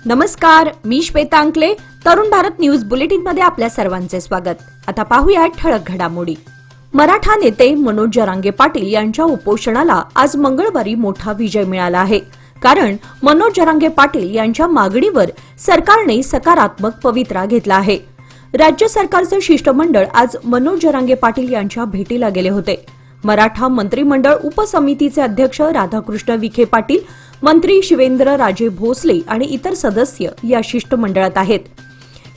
नमस्कार, मी श्वेता अंकले. Tarun Bharat news bulletin मध्ये आपल्या सर्वांचे स्वागत. आता पाहूया ठळक घडामोडी. मराठा नेते मनोज जरांगे पाटील यांच्या उपोषणाला आज मंगळवारी मोठा विजय मिळाला आहे. कारण मनोज जरांगे पाटील यांच्या मागणीवर सरकारने सकारात्मक पवित्रा घेतला आहे. राज्य सरकारचे शिष्टमंडळ आज मनोज जरांगे पाटील यांच्या भेटीला गेले होते. मराठा मंत्रिमंडळ उपसमितीचे अध्यक्ष राधाकृष्ण विखे पाटील, मंत्री शिवेंद्रराजे भोसले आणि इतर सदस्य या शिष्टमंडळात आहेत.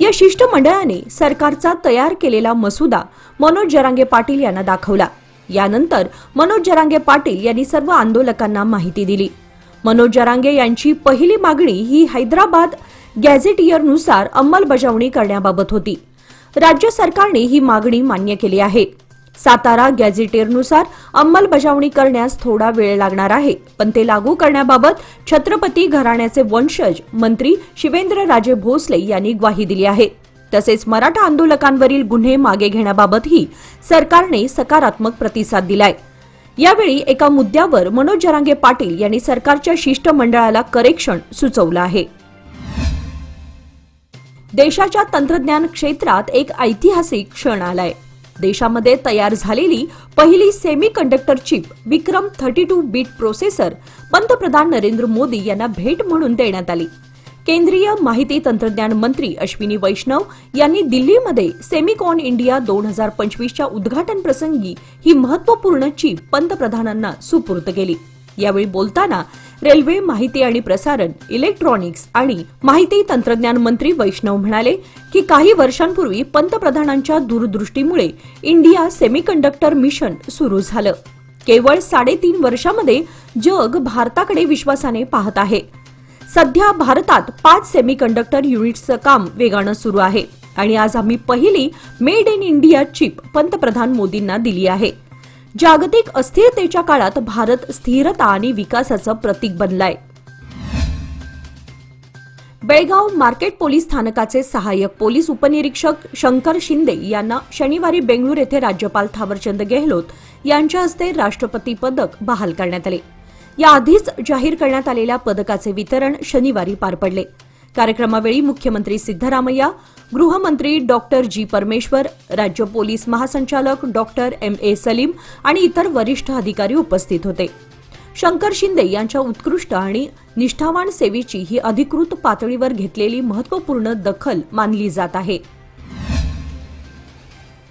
या शिष्टमंडळाने सरकारचा तयार केलेला मसुदा मनोज जरांगे पाटील यांना दाखवला. यानंतर मनोज जरांगे पाटील यांनी सर्व आंदोलकांना माहिती दिली. मनोज जरांगे यांची पहिली मागणी ही हैदराबाद गॅझेटियरनुसार अंमलबजावणी करण्याबाबत होती. राज्य सरकारने ही मागणी मान्य केली आहे. सातारा गॅझेटियरनुसार अंमलबजावणी करण्यास थोडा वेळ लागणार आहे, पण ते लागू करण्याबाबत छत्रपती घराण्याचे वंशज मंत्री शिवेंद्रराजे भोसले यांनी ग्वाही दिली आहे. तसेच मराठा आंदोलकांवरील गुन्हे मागे घेण्याबाबतही सरकारने सकारात्मक प्रतिसाद दिलाय. यावेळी एका मुद्द्यावर मनोज जरांगे पाटील यांनी सरकारच्या शिष्टमंडळाला करेक्शन सुचवलं आहे. देशाच्या तंत्रज्ञान क्षेत्रात एक ऐतिहासिक क्षण आलाय. देशामध्ये तयार झालेली पहिली सेमी कंडक्टर चिप विक्रम 32 बीट प्रोसेसर पंतप्रधान नरेंद्र मोदी यांना भेट म्हणून देण्यात आली. केंद्रीय माहिती तंत्रज्ञान मंत्री अश्विनी वैष्णव यांनी दिल्लीमध्ये सेमिकॉन इंडिया 2025च्या उद्घाटन प्रसंगी ही महत्त्वपूर्ण चिप पंतप्रधानांना सुपूर्द केली. यावेळी बोलताना रेल्वे, माहिती आणि प्रसारण, इलेक्ट्रॉनिक्स आणि माहिती तंत्रज्ञान मंत्री वैष्णव म्हणाले की काही वर्षांपूर्वी पंतप्रधानांच्या दूरदृष्टीमुळे इंडिया सेमीकंडक्टर मिशन सुरू झालं. केवळ 3.5 वर्षांमध्ये जग भारताकडे विश्वासाने पाहत आहे. सध्या भारतात 5 सेमीकंडक्टर युनिट्सचं काम वेगानं सुरू आहे आणि आज आम्ही पहिली मेड इन इंडिया चिप पंतप्रधान मोदींना दिली आहे. जागतिक अस्थिरतेच्या काळात भारत स्थिरता आणि विकासाचं प्रतीक बनलाय. बेळगाव मार्केट पोलीस स्थानकाचे सहाय्यक पोलीस उपनिरीक्षक शंकर शिंदे यांना शनिवारी बेंगळूर येथे राज्यपाल थावरचंद गेहलोत यांच्या हस्ते राष्ट्रपती पदक बहाल करण्यात आले. याआधीच जाहीर करण्यात आलेल्या पदकाचे वितरण शनिवारी पार पडले. कार्यक्रमावेळी मुख्यमंत्री सिद्धरामय्या, गृहमंत्री डॉक्टर जी परमेश्वर, राज्य पोलीस महासंचालक डॉक्टर M.A. सलीम आणि इतर वरिष्ठ अधिकारी उपस्थित होते. शंकर शिंदे यांच्या उत्कृष्ट आणि निष्ठावान सेवेची ही अधिकृत पातळीवर घेतलेली महत्त्वपूर्ण दखल मानली जात आहे.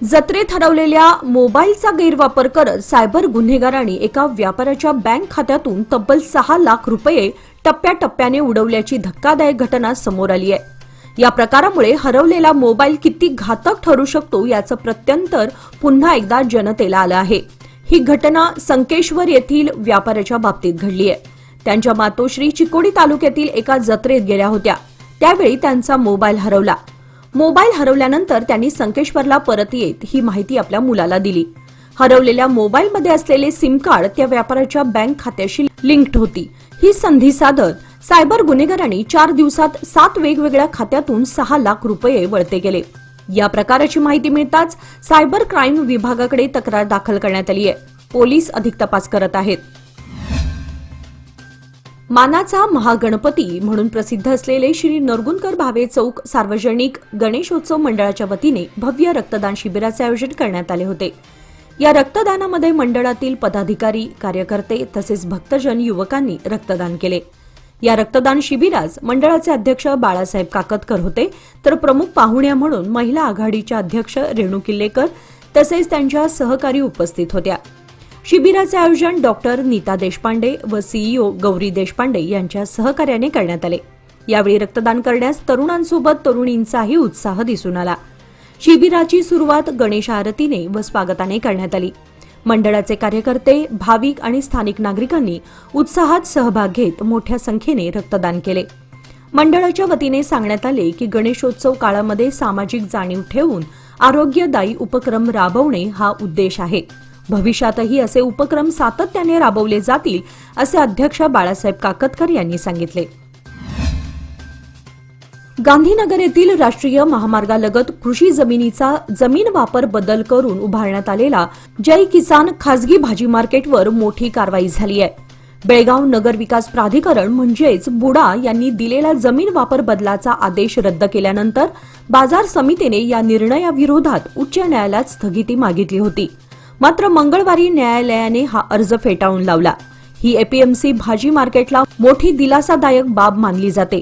जत्रेत हरवलेल्या मोबाईलचा गैरवापर करत सायबर गुन्हेगारांनी एका व्यापाऱ्याच्या बँक खात्यातून तब्बल 6 लाख रुपये टप्प्याटप्प्याने उडवल्याची धक्कादायक घटना समोर आली आहे. या प्रकारामुळे हरवलेला मोबाईल किती घातक ठरू शकतो याचं प्रत्यंतर पुन्हा एकदा जनतेला आलं आहे. ही घटना संकेश्वर येथील व्यापाऱ्याच्या बाबतीत घडली आहे. त्यांच्या मातोश्री चिकोडी तालुक्यातील एका जत्रेत गेल्या होत्या. त्यावेळी त्यांचा मोबाईल हरवला. मोबाईल हरवल्यानंतर त्यांनी संकेश्वरला परत येत ही माहिती आपल्या मुलाला दिली. हरवलेल्या मोबाईलमध्ये असलेले सिम कार्ड त्या व्यापाऱ्याच्या बँक खात्याशी लिंक्ड होती. ही संधी साधत सायबर गुन्हेगारांनी 4 दिवसात 7 वेगवेगळ्या खात्यातून 6 लाख रुपये वळते केले. या प्रकाराची माहिती मिळताच सायबर क्राईम विभागाकडे तक्रार दाखल करण्यात आली आहे. पोलीस अधिक तपास करत आहेत. मानाचा महागणपती म्हणून प्रसिद्ध असलेले श्री नरगुंदकर भावे चौक सार्वजनिक गणेशोत्सव मंडळाच्या वतीने भव्य रक्तदान शिबिराचे आयोजन करण्यात आले होते. या रक्तदानामध्ये मंडळातील पदाधिकारी, कार्यकर्ते तसेच भक्तजन युवकांनी रक्तदान केले. या रक्तदान शिबिरास मंडळाचे अध्यक्ष बाळासाहेब काकतकर होते, तर प्रमुख पाहुण्या म्हणून महिला आघाडीच्या अध्यक्ष रेणू किल्लेकर तसेच त्यांच्या सहकारी उपस्थित होत्या. शिबिराचे आयोजन डॉक्टर नीता देशपांडे व CEO गौरी देशपांडे यांच्या सहकार्याने करण्यात आले. यावेळी रक्तदान करण्यास तरुणांसोबत तरुणींचाही उत्साह दिसून आला. शिबिराची सुरुवात गणेश आरतीने व स्वागताने करण्यात आली. मंडळाचे कार्यकर्ते, भाविक आणि स्थानिक नागरिकांनी उत्साहात सहभाग घेत मोठ्या संख्येने रक्तदान केले. मंडळाच्या वतीने सांगण्यात आले की गणेशोत्सव काळामध्ये सामाजिक जाणीव ठेवून आरोग्यदायी उपक्रम राबवणे हा उद्देश आहे. भविष्यातही असे उपक्रम सातत्याने राबवले जातील असे अध्यक्ष बाळासाहेब काकतकर यांनी सांगितले. गांधीनगर येथील राष्ट्रीय महामार्गालगत कृषी जमिनीचा जमीन वापर बदल करून उभारण्यात आलेला जय किसान खासगी भाजी मार्केटवर मोठी कारवाई झाली आहे. बेळगाव नगर विकास प्राधिकरण म्हणजेच बुडा यांनी दिलेला जमीन वापर बदलाचा आदेश रद्द केल्यानंतर बाजार समितीने या निर्णयाविरोधात उच्च न्यायालयात स्थगिती मागितली होती. मात्र मंगळवारी न्यायालयाने हा अर्ज फेटाळून लावला. ही एपीएमसी भाजी मार्केटला मोठी दिलासादायक बाब मानली जाते.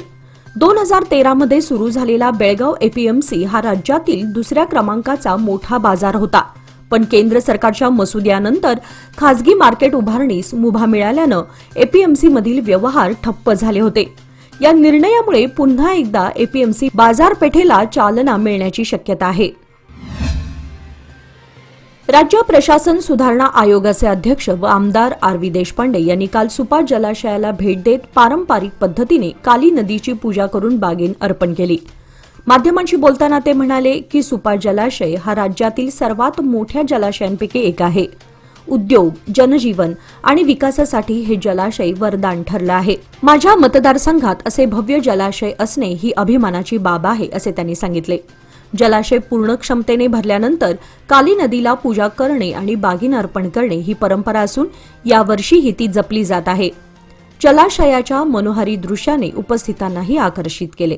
2013 मध्ये सुरू झालेला बेळगाव एपीएमसी हा राज्यातील दुसऱ्या क्रमांकाचा मोठा बाजार होता. पण केंद्र सरकारच्या मसुद्यानंतर खासगी मार्केट उभारणीस मुभा मिळाल्यानं एपीएमसीमधील व्यवहार ठप्प झाले होते. या निर्णयामुळे पुन्हा एकदा एपीएमसी बाजारपेठेला चालना मिळण्याची शक्यता आहे. राज्य प्रशासन सुधारणा आयोगाचे अध्यक्ष व आमदार आर.व्ही. देशपांडे यांनी काल सुपा जलाशयाला भेट देत पारंपरिक पद्धतीने काली नदीची पूजा करून बागेन अर्पण केली. माध्यमांशी बोलताना ते म्हणाले की सुपा जलाशय हा राज्यातील सर्वात मोठ्या जलाशयांपैकी एक आहे. उद्योग, जनजीवन आणि विकासासाठी हे जलाशय वरदान ठरलं आहे. माझ्या मतदारसंघात असे भव्य जलाशय असणे ही अभिमानाची बाब आहे, असे त्यांनी सांगितले. जलाशय पूर्ण क्षमतेने भरल्यानंतर काली नदीला पूजा करणे आणि बागीन अर्पण करणे ही परंपरा असून यावर्षीही ती जपली जात आहे. जलाशयाच्या मनोहारी दृश्याने उपस्थितांनाही आकर्षित केले.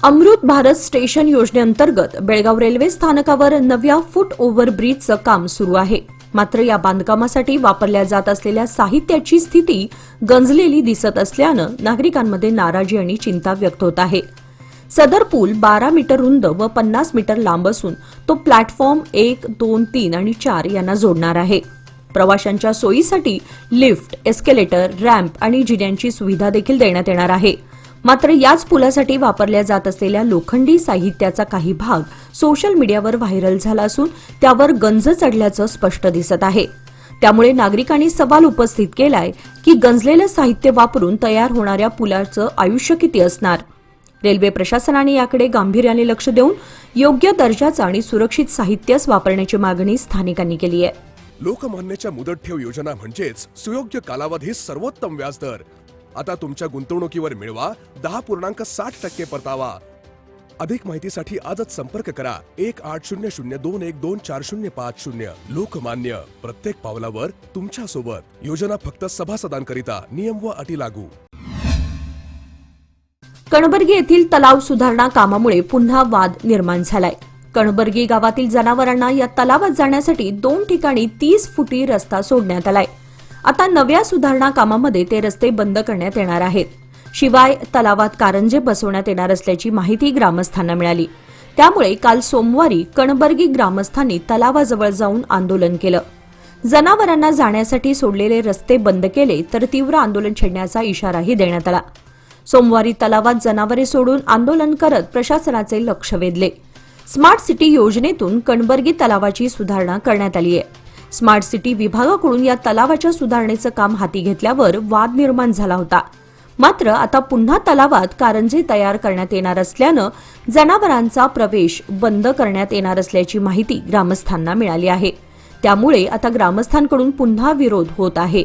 अमृत भारत स्टेशन योजनेअंतर्गत बेळगाव रेल्वे स्थानकावर नव्या फूट ओव्हर ब्रिजचं काम सुरू आहे. मात्र या बांधकामासाठी वापरल्या जात असलेल्या साहित्याची स्थिती गंजलेली दिसत असल्यानं नागरिकांमध्ये नाराजी आणि चिंता व्यक्त होत आहे. सदर पूल 12 मीटर रुंद व 50 मीटर लांब असून तो प्लॅटफॉर्म 1, 2, 3 आणि 4 यांना जोडणार आहे. प्रवाशांच्या सोयीसाठी लिफ्ट, एस्केलेटर, रॅम्प आणि जिन्यांची सुविधा देखील देण्यात येणार आहे. मात्र याच पुलासाठी वापरल्या जात असलेल्या लोखंडी साहित्याचा काही भाग सोशल मीडियावर व्हायरल झाला असून त्यावर गंज चढल्याचं स्पष्ट दिसत आहे. त्यामुळे नागरिकांनी सवाल उपस्थित केलाय की गंजलेलं साहित्य वापरून तयार होणाऱ्या पुलाचं आयुष्य किती असणार. रेल्वे प्रशासनाने याकडे गांभीर्याने लक्ष देऊन योग्य दर्जाचं आणि सुरक्षित साहित्यच वापरण्याची मागणी स्थानिकांनी केली आहे. लोकमान्यच्या मुदत ठेव योजना म्हणजेच सुयोग्य कालावधी सर्वोत्तम व्याजदर. आता तुमच्या गुंतवणुकीवर मिळवा 10.60% परतावा. अधिक माहितीसाठी आजच संपर्क करा 1800212450. लोकमान्य, प्रत्येक पावलावर तुमच्या सोबत. योजना फक्त सभासदांकरिता. नियम व अटी लागू. कणबर्गी येथील तलाव सुधारणा कामामुळे पुन्हा वाद निर्माण झालाय. कणबर्गी गावातील जनावरांना या तलावात जाण्यासाठी 2 ठिकाणी 30 फुटी रस्ता सोडण्यात आलाय. आता नव्या सुधारणा कामामध्ये ते रस्ते बंद करण्यात येणार आहेत. शिवाय तलावात कारंजे बसवण्यात येणार असल्याची माहिती ग्रामस्थांना मिळाली. त्यामुळे काल सोमवारी कणबर्गी ग्रामस्थांनी तलावाजवळ जाऊन आंदोलन केलं. जनावरांना जाण्यासाठी सोडलेले रस्ते बंद केले तर तीव्र आंदोलन छेडण्याचा इशाराही देण्यात आला. सोमवारी तलावात जनावरे सोडून आंदोलन करत प्रशासनाचे लक्ष वेधले. स्मार्ट सिटी योजनेतून कणबर्गी तलावाची सुधारणा करण्यात आली आहे. स्मार्ट सिटी विभागाकडून या तलावाच्या सुधारणेचं काम हाती घेतल्यावर वाद निर्माण झाला होता. मात्र आता पुन्हा तलावात कारंजे तयार करण्यात येणार असल्यानं जनावरांचा प्रवेश बंद करण्यात येणार असल्याची माहिती ग्रामस्थांना मिळाली आहे. त्यामुळे आता ग्रामस्थांकडून पुन्हा विरोध होत आहे.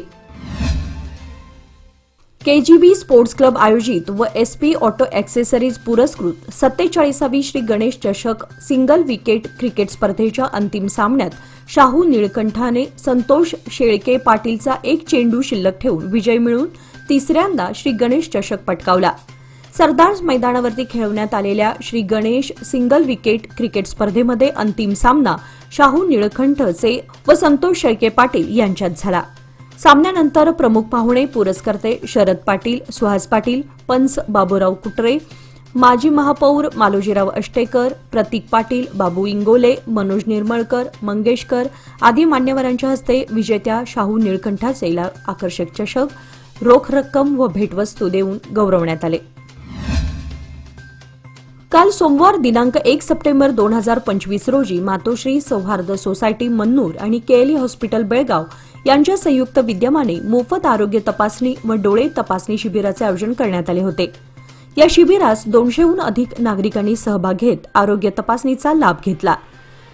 केजीबी स्पोर्ट्स क्लब आयोजित व एसपी ऑटो ॲक्सेसरीज पुरस्कृत 47वी श्री गणेश चषक सिंगल विकेट क्रिकेट स्पर्धेच्या अंतिम सामन्यात शाहू निळकंठाने संतोष शेळके पाटीलचा एक चेंडू शिल्लक ठेवून विजय मिळवून तिसऱ्यांदा श्री गणेश चषक पटकावला. सरदार मैदानावरती खेळवण्यात आलेल्या Shri Ganesh single wicket cricket स्पर्धेमध्ये अंतिम सामना शाहू निळकंठचे व संतोष शेळके पाटील यांच्यात झाला. सामन्यानंतर प्रमुख पाहुणे पुरस्कर्ते शरद पाटील, सुहास पाटील, पंच बाबूराव कुटरे, माजी महापौर मालोजीराव अष्टेकर, प्रतीक पाटील, बाबू इंगोले, मनोज निर्मळकर, मंगेशकर आदी मान्यवरांच्या हस्ते विजेत्या शाहू निळकंठाचे आकर्षक चषक, रोख रक्कम व भेटवस्तू देऊन गौरवण्यात आले. काल सोमवार दिनांक 1 सप्टेंबर 2025 रोजी मातोश्री सौहार्द सोसायटी मन्नूर आणि केएलई हॉस्पिटल बेळगाव यांच्या संयुक्त विद्यमाने मोफत आरोग्य तपासणी व डोळे तपासणी शिबिराचे आयोजन करण्यात आले होते. या शिबिरास 200हून अधिक नागरिकांनी सहभाग घेत आरोग्य तपासणीचा लाभ घेतला.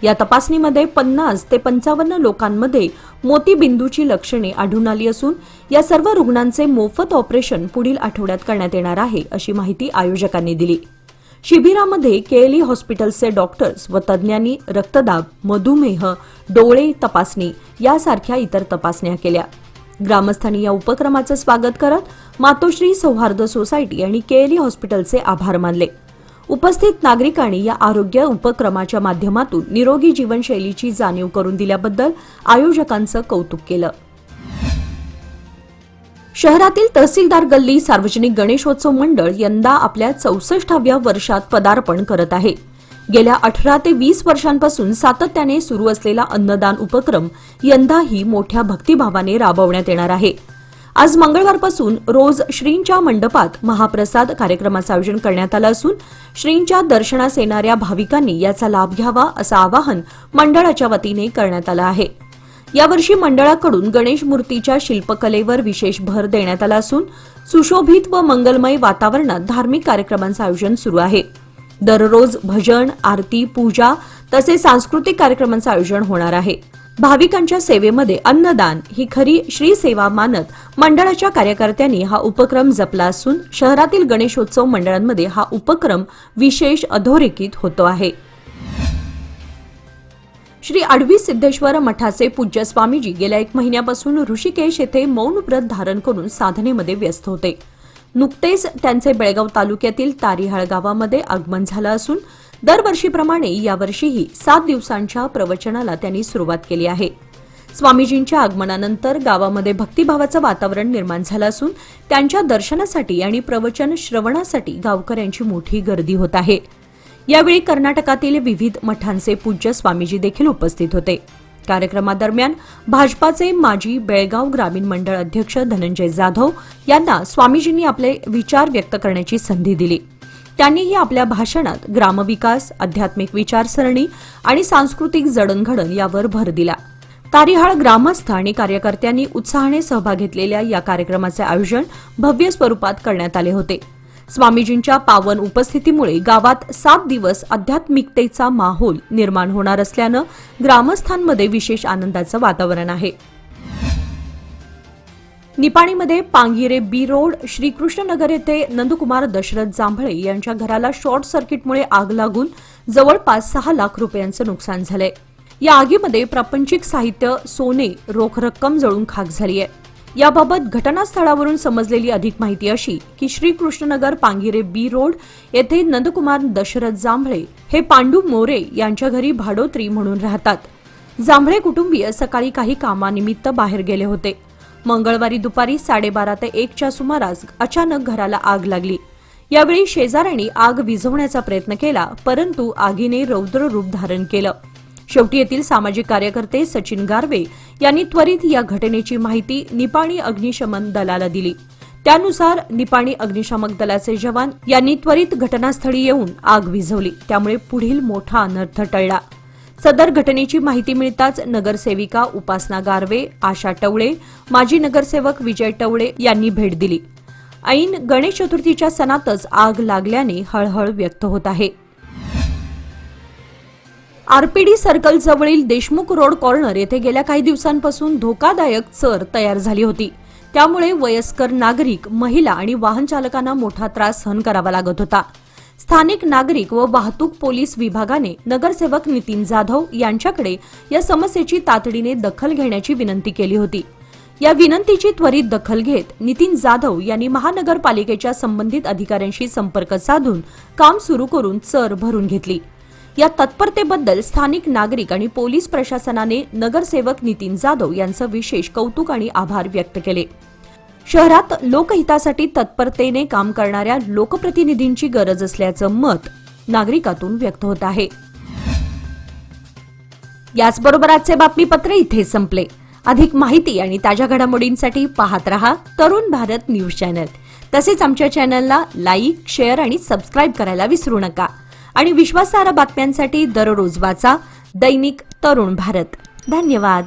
या तपासणीमध्ये 50 ते 55 लोकांमध्ये मोतीबिंदूची लक्षणे आढळून आली असून या सर्व रुग्णांचे मोफत ऑपरेशन पुढील आठवड्यात करण्यात येणार आहे, अशी माहिती आयोजकांनी दिली. शिबिरामध्ये केएलई हॉस्पिटलचे डॉक्टर्स व तज्ज्ञांनी रक्तदाब, मधुमेह, डोळे तपासणी यासारख्या इतर तपासण्या केल्या. ग्रामस्थांनी या उपक्रमाचं स्वागत करत मातोश्री सौहार्द सोसायटी आणि केएलई हॉस्पिटलचे आभार मानले. उपस्थित नागरिकांनी या आरोग्य उपक्रमाच्या माध्यमातून निरोगी जीवनशैलीची जाणीव करून दिल्याबद्दल आयोजकांचं कौतुक केलं. शहरातील तहसीलदार गल्ली सार्वजनिक गणेशोत्सव मंडळ यंदा आपल्या 64व्या वर्षात पदार्पण करत आहे. गेल्या 18 ते 20 वर्षांपासून सातत्याने सुरू असलेला अन्नदान उपक्रम यंदाही मोठ्या भक्तिभावाने राबवण्यात येणार आहे. आज मंगळवारपासून रोज श्रींच्या मंडपात महाप्रसाद कार्यक्रमाचं आयोजन करण्यात आलं असून श्रींच्या दर्शनास येणाऱ्या भाविकांनी याचा लाभ घ्यावा असं आवाहन मंडळाच्या वतीने करण्यात आलं आहे. यावर्षी मंडळाकडून गणेश मूर्तीच्या शिल्पकलेवर विशेष भर देण्यात आला असून सुशोभित व मंगलमय वातावरणात धार्मिक कार्यक्रमांचं आयोजन सुरू आहे. दररोज भजन, आरती, पूजा तसेच सांस्कृतिक कार्यक्रमांचं आयोजन होणार आहे. भाविकांच्या सेवेमध्ये अन्नदान ही खरी श्री सेवा मानत मंडळाच्या कार्यकर्त्यांनी हा उपक्रम जपला असून शहरातील गणेशोत्सव मंडळांमध्ये हा उपक्रम विशेष अधोरेखित होतो आहे. श्री आडवी सिद्धेश्वर मठाचे पूज्य स्वामीजी गेल्या 1 महिन्यापासून ऋषिकेश येथे मौन व्रत धारण करून साधनेमध्ये व्यस्त होते. नुकतेच त्यांचे बेळगाव तालुक्यातील तारीहाळ गावामध्ये आगमन झालं असून दरवर्षीप्रमाणे यावर्षीही 7 दिवसांच्या प्रवचनाला त्यांनी सुरुवात केली आहे. स्वामीजींच्या आगमनानंतर गावामध्ये भक्तिभावाचं वातावरण निर्माण झालं असून त्यांच्या दर्शनासाठी आणि प्रवचन श्रवणासाठी गावकऱ्यांची मोठी गर्दी होत आहे. यावेळी कर्नाटकातील विविध मठांचे पूज्य स्वामीजी देखील उपस्थित होते. कार्यक्रमादरम्यान भाजपाचे माजी बेळगाव ग्रामीण मंडळ अध्यक्ष धनंजय जाधव यांना स्वामीजींनी आपले विचार व्यक्त करण्याची संधी दिली. त्यांनीही आपल्या भाषणात ग्रामविकास, आध्यात्मिक विचारसरणी आणि सांस्कृतिक जडणघडण यावर भर दिला. तारीहाळ ग्रामस्थ आणि कार्यकर्त्यांनी उत्साहाने सहभाग घेतलेल्या या कार्यक्रमाचे आयोजन भव्य स्वरूपात करण्यात आले होते. स्वामीजींच्या पावन उपस्थितीमुळे गावात 7 दिवस आध्यात्मिकतेचा माहोल निर्माण होणार असल्यानं ग्रामस्थांमध्ये विशेष आनंदाचं वातावरण आहे. निपाणीमध्ये पांगिरे बी रोड श्रीकृष्णनगर येथे नंदकुमार दशरथ जांभळे यांच्या घराला शॉर्ट सर्किटमुळे आग लागून जवळपास 6 लाख रुपयांचं नुकसान झालंय. या आगीमध्ये प्रापंचिक साहित्य, सोने, रोख रक्कम जळून खाक झाली आहे. याबाबत घटनास्थळावरून समजलेली अधिक माहिती अशी की श्रीकृष्णनगर पांगिरे बी रोड येथे नंदकुमार दशरथ जांभळे हे पांडू मोरे यांच्या घरी भाडोत्री म्हणून राहतात. जांभळे कुटुंबीय सकाळी काही कामानिमित्त बाहेर गेले होते. मंगळवारी दुपारी 12:30 ते 1च्या सुमारास अचानक घराला आग लागली. यावेळी शेजाऱ्यांनी आग विझवण्याचा प्रयत्न केला, परंतु आगीने रौद्र रूप धारण केलं. शेवटी येथील सामाजिक कार्यकर्ते सचिन गारवे यांनी त्वरित या घटनेची माहिती निपाणी अग्निशमन दलाला दिली. त्यानुसार निपाणी अग्निशामक दलाचे जवान यांनी त्वरित घटनास्थळी येऊन आग विझवली. त्यामुळे पुढील मोठा अनर्थ टळला. सदर घटनेची माहिती मिळताच नगरसेविका उपासना गारवे, आशा टवळे, माजी नगरसेवक विजय टवळे यांनी भेट दिली. ऐन गणेश चतुर्थीच्या सणातच आग लागल्याने हळहळ व्यक्त होत आहे. आरपीडी सर्कल जवळील देशमुख रोड कॉर्नर येथे गेल्या काही दिवसांपासून धोकादायक चर तयार झाली होती. त्यामुळे वयस्कर नागरिक, महिला आणि वाहन चालकांना मोठा त्रास सहन करावा लागत होता. स्थानिक नागरिक व वाहतूक पोलीस विभागाने नगरसेवक नितीन जाधव यांच्याकडे या समस्येची तातडीने दखल घेण्याची विनंती केली होती. या विनंतीची त्वरित दखल घेत नितीन जाधव यांनी महानगरपालिकेच्या संबंधित अधिकाऱ्यांशी संपर्क साधून काम सुरू करून चर भरून घेतली. या तत्परतेबद्दल स्थानिक नागरिक आणि पोलीस प्रशासनाने नगरसेवक नितीन जाधव यांचं विशेष कौतुक आणि आभार व्यक्त केले. शहरात लोकहितासाठी तत्परतेने काम करणाऱ्या लोकप्रतिनिधींची गरज असल्याचं मत नागरिकातून व्यक्त होत आहे. याचबरोबर आजचे बातमीपत्र इथे संपले. अधिक माहिती आणि ताज्या घडामोडींसाठी पाहत रहा तरुण भारत न्यूज चॅनल. तसेच आमच्या चॅनलला लाईक, शेअर आणि सबस्क्राईब करायला विसरू नका. आणि विश्वासार्ह बातम्यांसाठी दररोज वाचा दैनिक तरुण भारत. धन्यवाद.